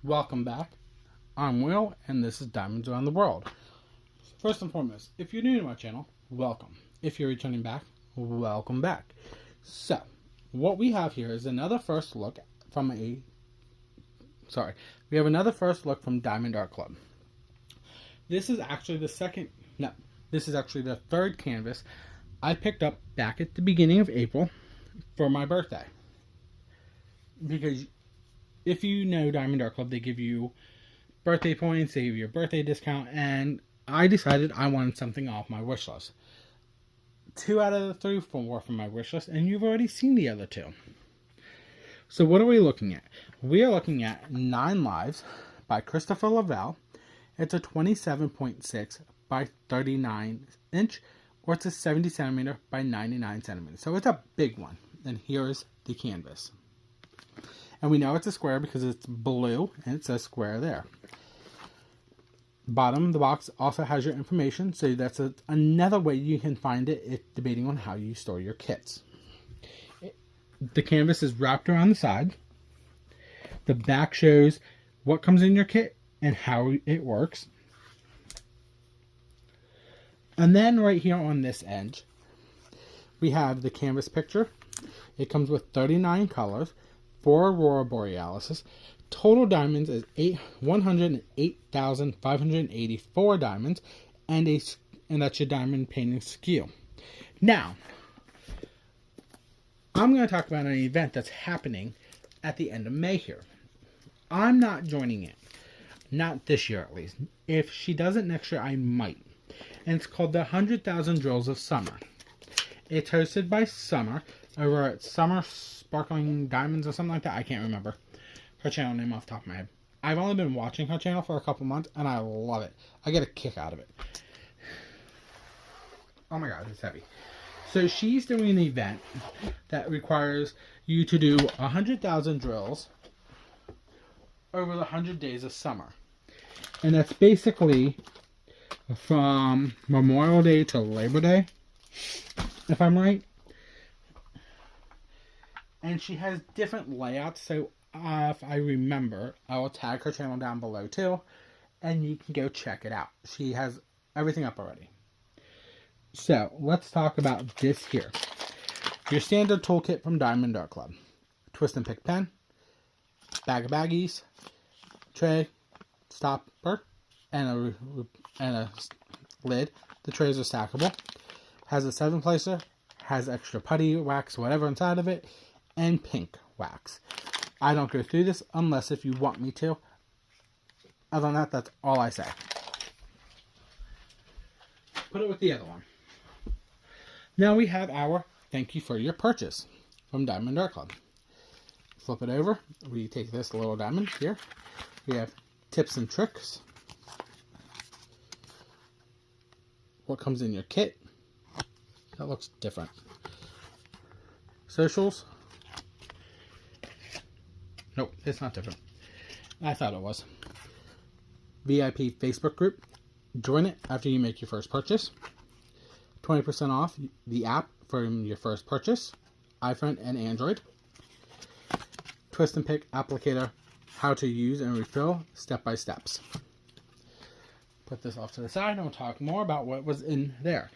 Welcome back. I'm Will, and this is Diamonds Around the World. First and foremost, if you're new to my channel, welcome. If you're returning back, welcome back. So, what we have here is another first look from we have another first look from Diamond Art Club. This is actually the third canvas I picked up back at the beginning of April for my birthday. Because if you know Diamond Art Club, they give you birthday points, they give you a birthday discount, and I decided I wanted something off my wish list. 2 out of the 3 were from my wish list, and you've already seen the other 2. So what are we looking at? We are looking at 9 Lives by Christopher Lovell. It's a 27.6 by 39 inch, or it's a 70 centimeter by 99 centimeters. So it's a big one. And here's the canvas. And we know it's a square because it's blue and it says square there. Bottom of the box also has your information, so that's another way you can find it, debating on how you store your kits. The canvas is wrapped around the side. The back shows what comes in your kit and how it works. And then right here on this edge, we have the canvas picture. It comes with 39 colors, 4 Aurora Borealis. Total diamonds is 108,584 diamonds, and that's your diamond painting skew. Now, I'm going to talk about an event that's happening at the end of May here. I'm not joining it. Not this year, at least. If she does it next year, I might. And it's called the 100,000 Drills of Summer. It's hosted by Summer over at Summer Sparkling Diamonds or something like that. I can't remember her channel name off the top of my head. I've only been watching her channel for a couple months, and I love it. I get a kick out of it. Oh my god, it's heavy. So she's doing an event that requires you to do 100,000 drills over the 100 days of summer. And that's basically from Memorial Day to Labor Day, if I'm right. And she has different layouts, so if I remember, I will tag her channel down below too, and you can go check it out. She has everything up already. So, let's talk about this here. Your standard toolkit from Diamond Art Club. Twist and pick pen, bag of baggies, tray, stopper, and a lid. The trays are stackable. Has a 7-placer, has extra putty wax, whatever inside of it, and pink wax. I don't go through this unless if you want me to. Other than that, that's all I say. Put it with the other one. Now we have our thank you for your purchase from Diamond Art Club. Flip it over. We take this little diamond here. We have tips and tricks. What comes in your kit. That looks different. Socials. Nope, it's not different. I thought it was. VIP Facebook group. Join it after you make your first purchase. 20% off the app from your first purchase. iPhone and Android. Twist and pick applicator. How to use and refill step-by-steps. Put this off to the side and we'll talk more about what was in there.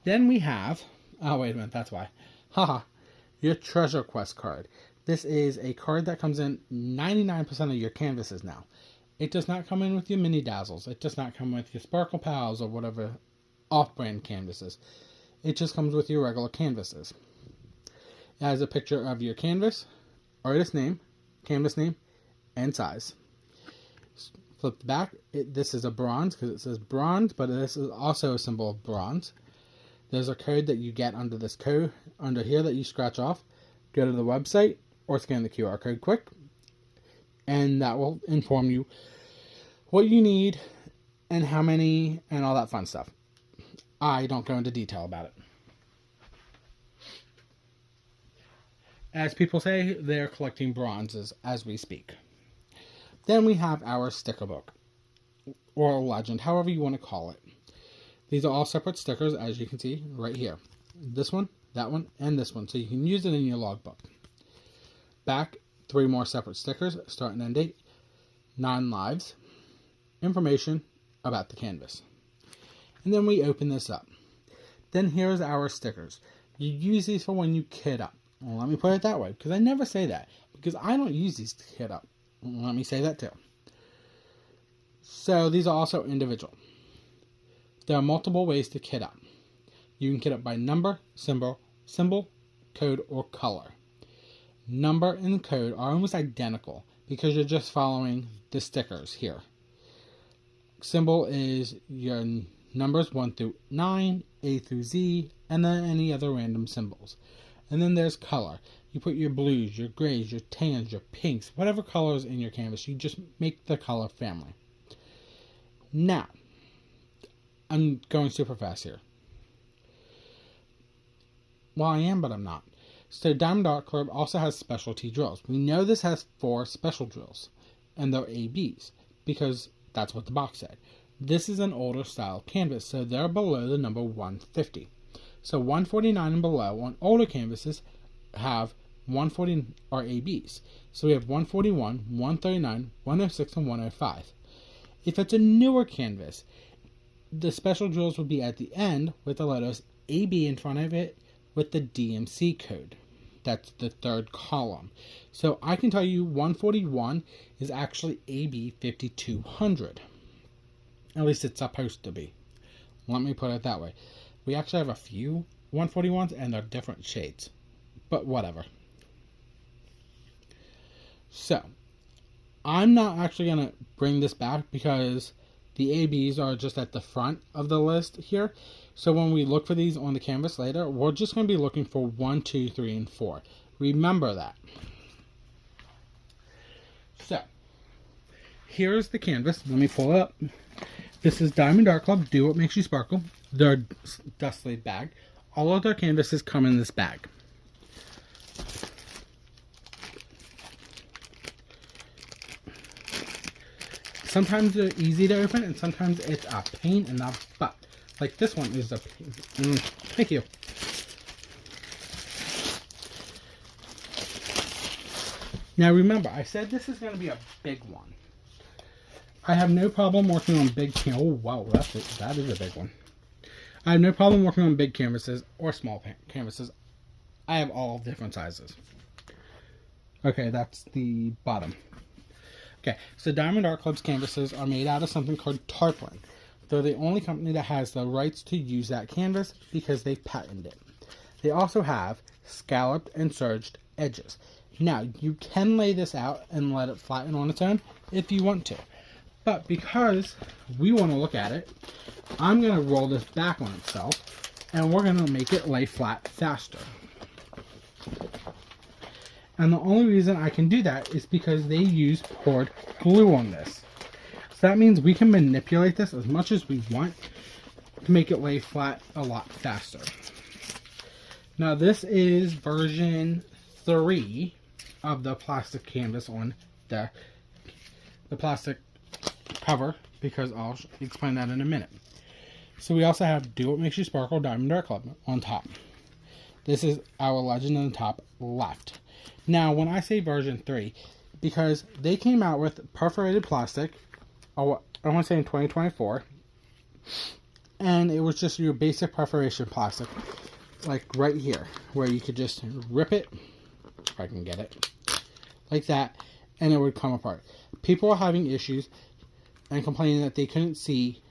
Then we have... Oh, wait a minute, that's why. Haha. Your Treasure Quest card. This is a card that comes in 99% of your canvases now. It does not come in with your mini dazzles. It does not come with your Sparkle Pals or whatever off-brand canvases. It just comes with your regular canvases. It has a picture of your canvas, artist name, canvas name, and size. Flip the back. This is a bronze because it says bronze, but this is also a symbol of bronze. There's a code that you get under this code, under here, that you scratch off. Go to the website or scan the QR code quick, and that will inform you what you need and how many and all that fun stuff. I don't go into detail about it. As people say, they're collecting bronzes as we speak. Then we have our sticker book, or legend, however you want to call it. These are all separate stickers, as you can see right here. This one, that one, and this one, so you can use it in your logbook. Back, 3 more separate stickers, start and end date, non-lives, information about the canvas. And then we open this up. Then here's our stickers. You use these for when you kit up. Well, let me put it that way, because I never say that, because I don't use these to kit up. Let me say that too. So these are also individual. There are multiple ways to kit up. You can kit up by number, symbol, code, or color. Number and code are almost identical because you're just following the stickers here. Symbol is your numbers 1 through 9, A through Z, and then any other random symbols. And then there's color. You put your blues, your grays, your tans, your pinks, whatever colors in your canvas. You just make the color family. Now, I'm going super fast here. Well, I am, but I'm not. So Diamond Art Club also has specialty drills. We know this has 4 special drills, and they're ABs, because that's what the box said. This is an older style canvas, so they're below the number 150. So 149 and below on older canvases have 140 are ABs. So we have 141, 139, 106, and 105. If it's a newer canvas, the special drills would be at the end with the letters AB in front of it with the DMC code. That's the third column. So I can tell you 141 is actually AB 5200. At least it's supposed to be. Let me put it that way. We actually have a few 141s and they're different shades. But whatever. So, I'm not actually going to bring this back because the ABs are just at the front of the list here. So when we look for these on the canvas later, we're just going to be looking for 1, 2, 3, and 4. Remember that. So, here's the canvas. Let me pull it up. This is Diamond Art Club, Do What Makes You Sparkle. Their dust sleeve bag. All of their canvases come in this bag. Sometimes they're easy to open, and sometimes it's a pain in the butt. Like this one is a pain. Thank you. Now remember, I said this is going to be a big one. I have no problem working on big canvases. Oh wow, that is a big one. I have no problem working on big canvases or small canvases. I have all different sizes. Okay, that's the bottom. Okay, so Diamond Art Club's canvases are made out of something called tarpaulin. They're the only company that has the rights to use that canvas because they've patented it. They also have scalloped and serged edges. Now, you can lay this out and let it flatten on its own if you want to. But because we want to look at it, I'm going to roll this back on itself and we're going to make it lay flat faster. And the only reason I can do that is because they use poured glue on this. So that means we can manipulate this as much as we want to make it lay flat a lot faster. Now this is version 3 of the plastic canvas on the plastic cover, because I'll explain that in a minute. So we also have Do What Makes You Sparkle Diamond Art Club on top. This is our legend on the top left. Now, when I say version 3, because they came out with perforated plastic, I want to say in 2024, and it was just your basic perforation plastic, like right here, where you could just rip it, if I can get it, like that, and it would come apart. People were having issues and complaining that they couldn't see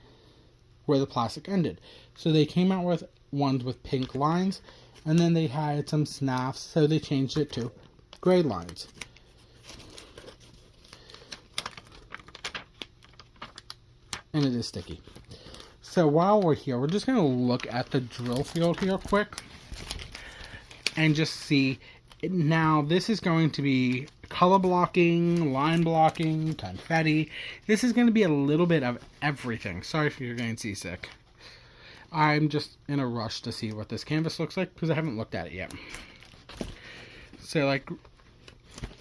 where the plastic ended. So they came out with ones with pink lines, and then they had some snaps, so they changed it to gray lines. And it is sticky. So while we're here, we're just going to look at the drill field here quick and just see. Now this is going to be color blocking, line blocking, confetti. This is going to be a little bit of everything. Sorry if you're getting seasick. I'm just in a rush to see what this canvas looks like because I haven't looked at it yet. So like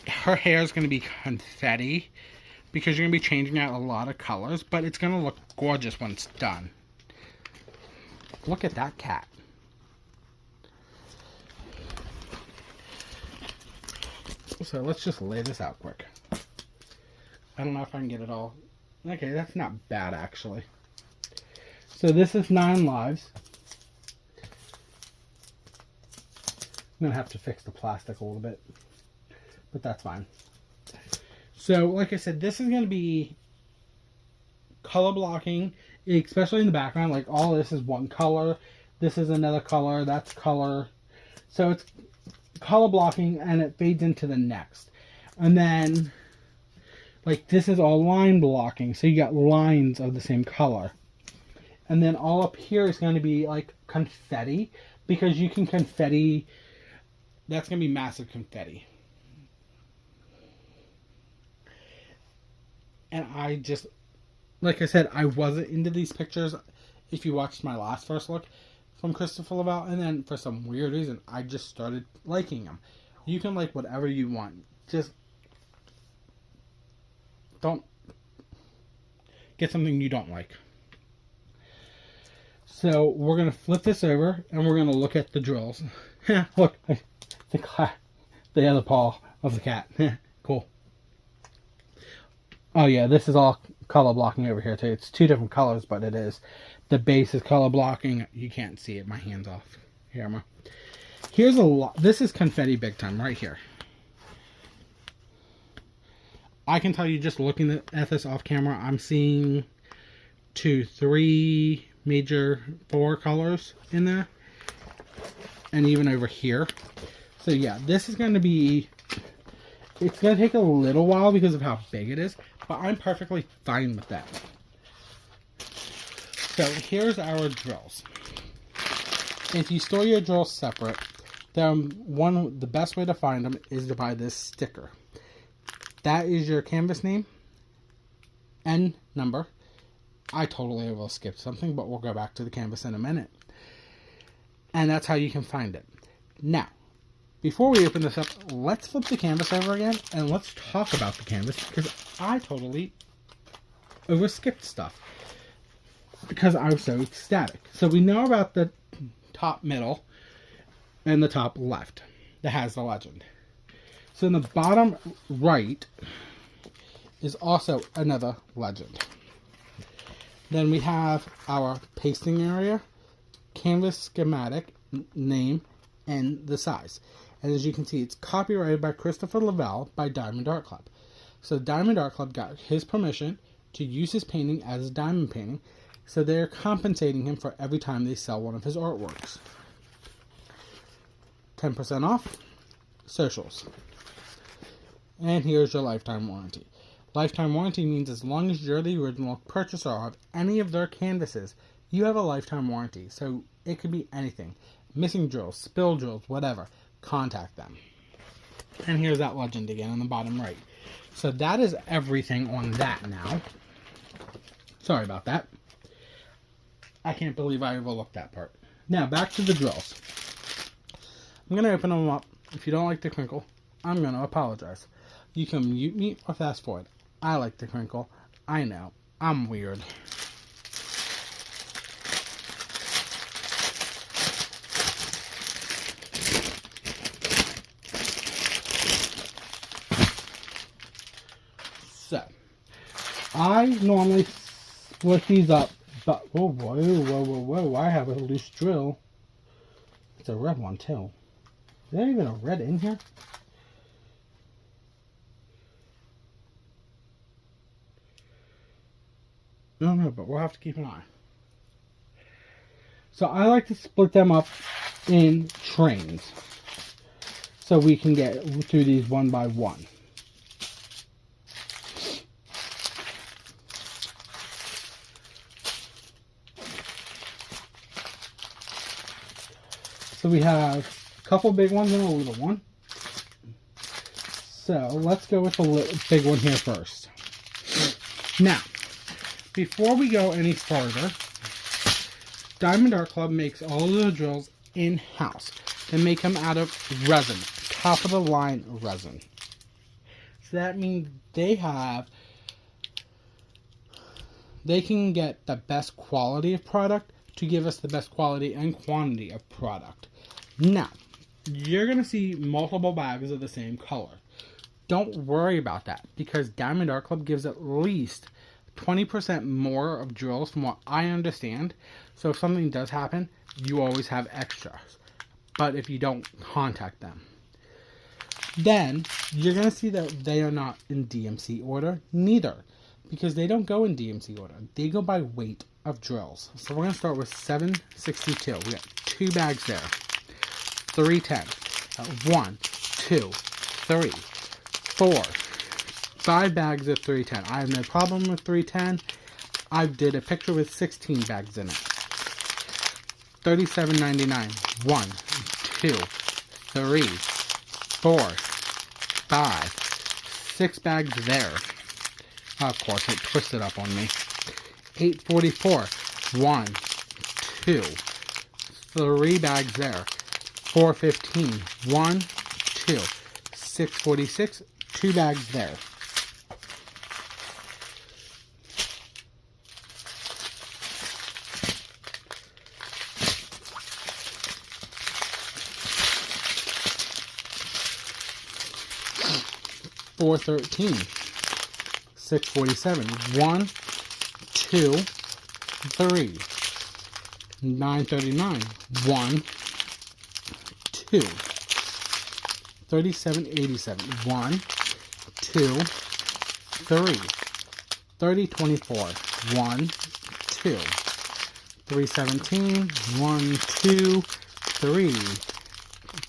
her hair is going to be confetti because you're going to be changing out a lot of colors, but it's going to look gorgeous when it's done. Look at that cat. So let's just lay this out quick. I don't know if I can get it all. Okay, that's not bad actually. So this is 9 lives. I'm going to have to fix the plastic a little bit, but that's fine. So, like I said, this is going to be color blocking, especially in the background. Like, all this is one color. This is another color. That's color. So, it's color blocking, and it fades into the next. And then, like, this is all line blocking. So, you got lines of the same color. And then all up here is going to be, like, confetti. Because you can confetti... That's going to be massive confetti. And I just, like I said, I wasn't into these pictures if you watched my last first look from Christopher Lovell. And then for some weird reason, I just started liking them. You can like whatever you want. Just don't get something you don't like. So we're going to flip this over and we're going to look at the drills. Look. The other paw of the cat. Cool. Oh yeah, this is all color blocking over here too. It's 2 different colors, but it is. The base is color blocking. You can't see it. My hand's off. Here, here's a lot. This is confetti big time right here. I can tell you just looking at this off camera, I'm seeing 2, 3, major 4 colors in there. And even over here. So yeah, this is going to be, it's going to take a little while because of how big it is, but I'm perfectly fine with that. So here's our drills. If you store your drills separate, then the best way to find them is to buy this sticker. That is your canvas name and number. I totally will skip something, but we'll go back to the canvas in a minute. And that's how you can find it. Now, before we open this up, let's flip the canvas over again and let's talk about the canvas because I totally overskipped stuff because I was so ecstatic. So we know about the top middle and the top left that has the legend. So in the bottom right is also another legend. Then we have our pasting area, canvas schematic, name, and the size. And as you can see, it's copyrighted by Christopher Lovell by Diamond Art Club. So Diamond Art Club got his permission to use his painting as a diamond painting. So they're compensating him for every time they sell one of his artworks. 10% off. Socials. And here's your lifetime warranty. Lifetime warranty means as long as you're the original purchaser of any of their canvases, you have a lifetime warranty. So it could be anything. Missing drills, spill drills, whatever. Contact them. And here's that legend again on the bottom right. So that is everything on that now. Sorry about that. I can't believe I overlooked that part. Now back to the drills. I'm going to open them up. If you don't like the crinkle, I'm going to apologize. You can mute me or fast forward. I like the crinkle. I know. I'm weird. So, I normally split these up, but whoa, I have a loose drill. It's a red one too. Is there even a red in here? No, but we'll have to keep an eye. So I like to split them up in trains so we can get through these one by one. So we have a couple big ones and a little one. So let's go with the big one here first. Now, before we go any further, Diamond Art Club makes all of the drills in-house. They make them out of resin, top of the line resin. So that means they can get the best quality of product to give us the best quality and quantity of product. Now, you're going to see multiple bags of the same color. don't worry about that, because Diamond Art Club gives at least 20% more of drills from what I understand. So if something does happen, you always have extras. But if you don't, contact them. Then you're going to see that they are not in DMC order, neither, because they don't go in DMC order. They go by weight of drills. So we're going to start with 762. We got 2 bags there. 310. 1, 2, 3, 4, 5 bags of 310. I have no problem with 310. I did a picture with 16 bags in it. $37.99. 1, 2, 3, 4, 5, 6 bags there. Of course, it twisted up on me. $8.44. 1, 2, 3 bags there. $4.15. 1, 2. $6.46. 2 bags there. $4.13. $6.47. 1, 2, 3. $9.39. 1, 2. $37.87. 1, 2, 3. $30.24. 1, 2. $3.17. 1, 2, 3.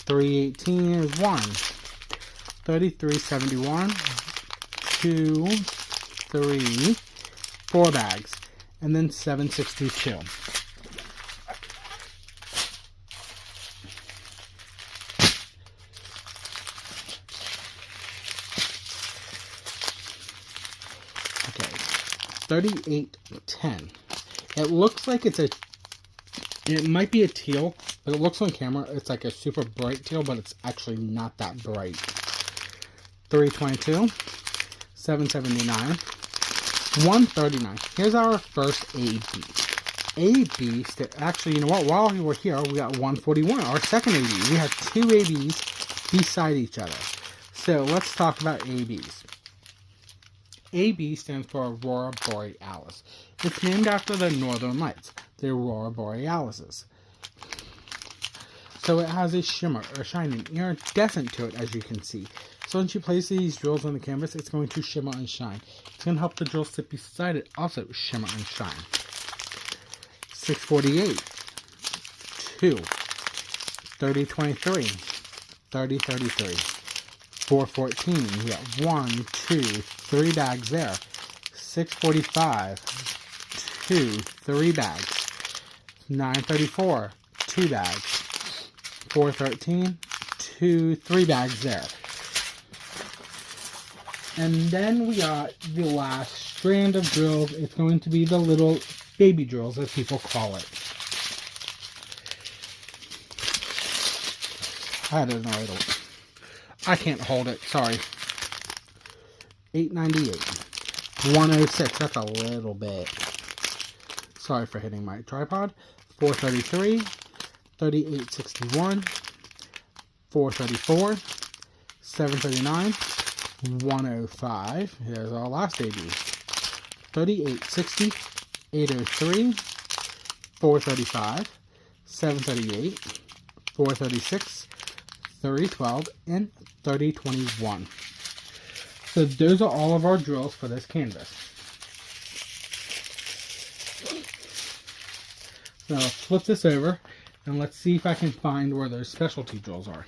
$3.18 is 1. $33.71. 2, 3, 4 bags, and then $7.62. Okay, $38.10. It looks like it might be a teal, but it looks on camera it's like a super bright teal, but it's actually not that bright. $3.22. $7.79. $1.39. Here's our first AB. Actually, you know what? While we were here, we got $1.41. Our second AB. We have 2 ABs beside each other. So let's talk about ABs. AB stands for Aurora Borealis. It's named after the Northern Lights, the Aurora Borealises. So it has a shimmer or shining iridescent to it, as you can see. So once you place these drills on the canvas, it's going to shimmer and shine. It's going to help the drills sit beside it also shimmer and shine. $6.48. 2. $30.23. $30.33. $4.14. We got 1, 2, 3 bags there. $6.45. 2, 3 bags. $9.34. 2 bags. $4.13. 2, 3 bags there. And then we got the last strand of drills. It's going to be the little baby drills, as people call it. I don't know. I can't hold it. Sorry. $8.98. $106. That's a little bit. Sorry for hitting my tripod. $4.33. $38.61. $4.34. $7.39. $105. Here's our last AB. $38.60. $8.03. $4.35. $7.38. $4.36. $30.12. And $30.21. So those are all of our drills for this canvas. So I'll flip this over and let's see if I can find where those specialty drills are.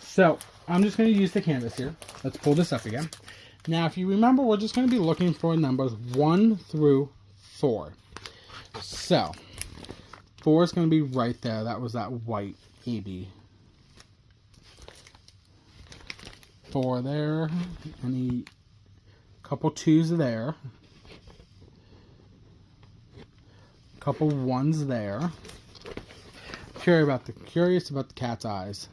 So I'm just going to use the canvas here. Let's pull this up again. Now, if you remember, we're just going to be looking for numbers 1 through 4. So 4 is going to be right there. That was that white AB. 4 there. Any couple 2s there. Couple 1s there. Curious about the cat's eyes.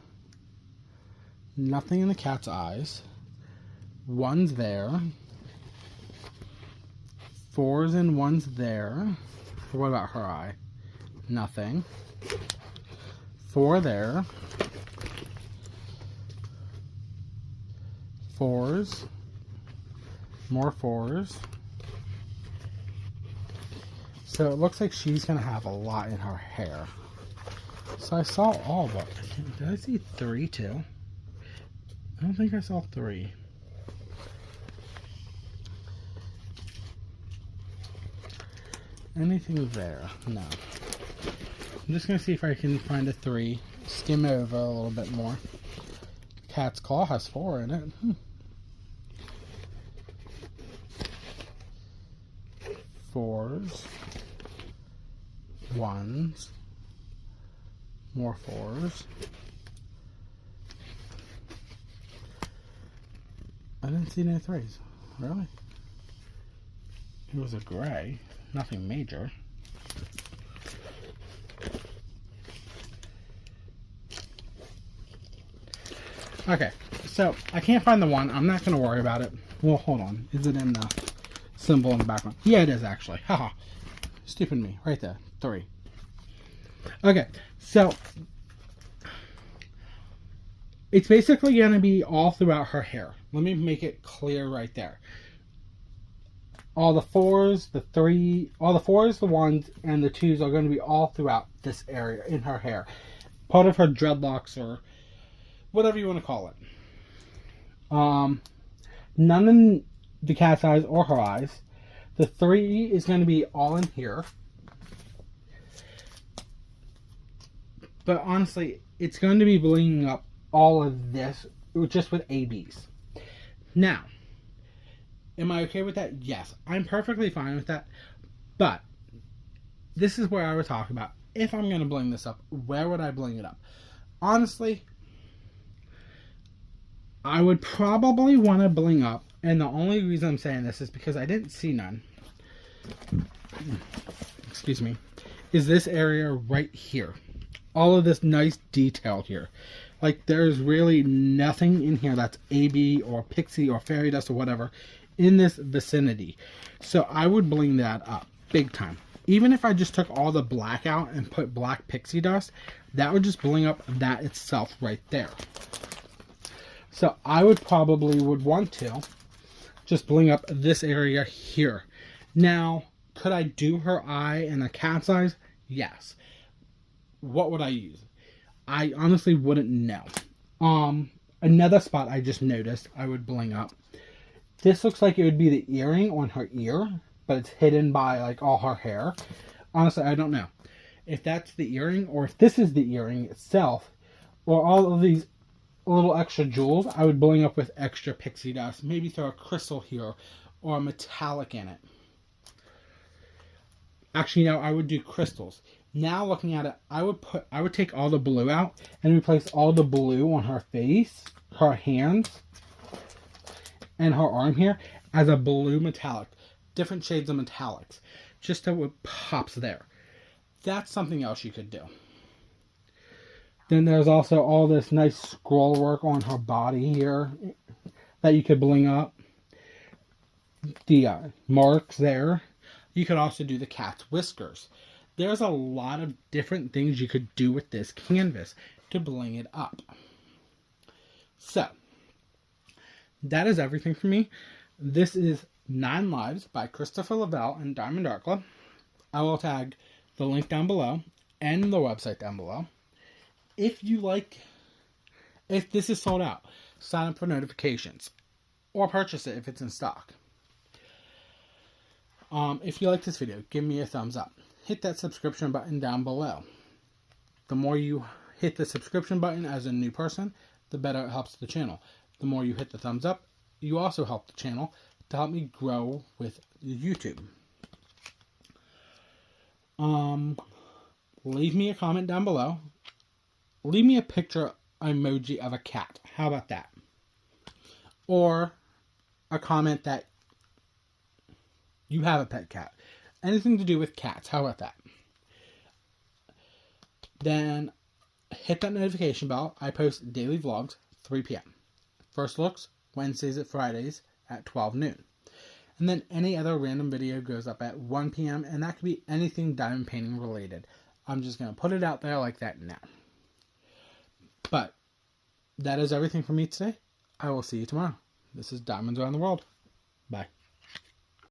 Nothing in the cat's eyes. 1's there. 4's and 1's there. What about her eye? Nothing. 4 there. fours, more fours. So it looks like she's going to have a lot in her hair. So I saw all, but did I see 3 too? I don't think I saw 3. Anything there? No. I'm just going to see if I can find a 3. Skim over a little bit more. Cat's claw has 4 in it. Fours. Ones. More fours. I didn't see no 3s. Really? It was a gray. Nothing major. Okay, so I can't find the 1. I'm not going to worry about it. Well, hold on. Is it in the symbol in the background? Yeah, it is actually. Haha. Stupid me. Right there. 3. Okay, so it's basically going to be all throughout her hair. Let me make it clear right there. All the 4s, the 3, all the 4s, the 1s, and the 2s are going to be all throughout this area in her hair. Part of her dreadlocks or whatever you want to call it. None in the cat's eyes or her eyes. The 3 is going to be all in here. But honestly, it's going to be blinging up all of this just with ABs. Now, am I okay with that? Yes. I'm perfectly fine with that. But this is where I would talk about, if I'm going to bling this up, where would I bling it up? Honestly, I would probably want to bling up, and the only reason I'm saying this is because I didn't see none. Excuse me. Is this area right here. All of this nice detail here. Like, there's really nothing in here that's AB or pixie or fairy dust or whatever in this vicinity. So I would bling that up big time. Even if I just took all the black out and put black pixie dust, that would just bling up that itself right there. So I would want to just bling up this area here. Now, could I do her eye and the cat's eyes? Yes. What would I use? I honestly wouldn't know. Another spot I just noticed I would bling up. This looks like it would be the earring on her ear, but it's hidden by like all her hair. Honestly, I don't know if that's the earring or if this is the earring itself, or all of these little extra jewels. I would bling up with extra pixie dust. Maybe throw a crystal here or a metallic in it. Actually, no, I would do crystals. Now looking at it, I would take all the blue out and replace all the blue on her face, her hands, and her arm here as a blue metallic. Different shades of metallics. Just so it pops there. That's something else you could do. Then there's also all this nice scroll work on her body here that you could bling up. The marks there. You could also do the cat's whiskers. There's a lot of different things you could do with this canvas to bling it up. So, that is everything for me. This is 9 Lives by Christopher Lovell and Diamond Art Club. I will tag the link down below and the website down below. If this is sold out, sign up for notifications or purchase it if it's in stock. If you like this video, give me a thumbs up. Hit that subscription button down below. The more you hit the subscription button as a new person, the better it helps the channel. The more you hit the thumbs up, you also help the channel to help me grow with YouTube. Leave me a comment down below. Leave me a picture emoji of a cat. How about that? Or a comment that you have a pet cat. Anything to do with cats. How about that? Then hit that notification bell. I post daily vlogs, 3 p.m. First looks, Wednesdays and Fridays at 12 noon. And then any other random video goes up at 1 p.m. And that could be anything diamond painting related. I'm just going to put it out there like that now. But that is everything for me today. I will see you tomorrow. This is Diamonds Around the World. Bye.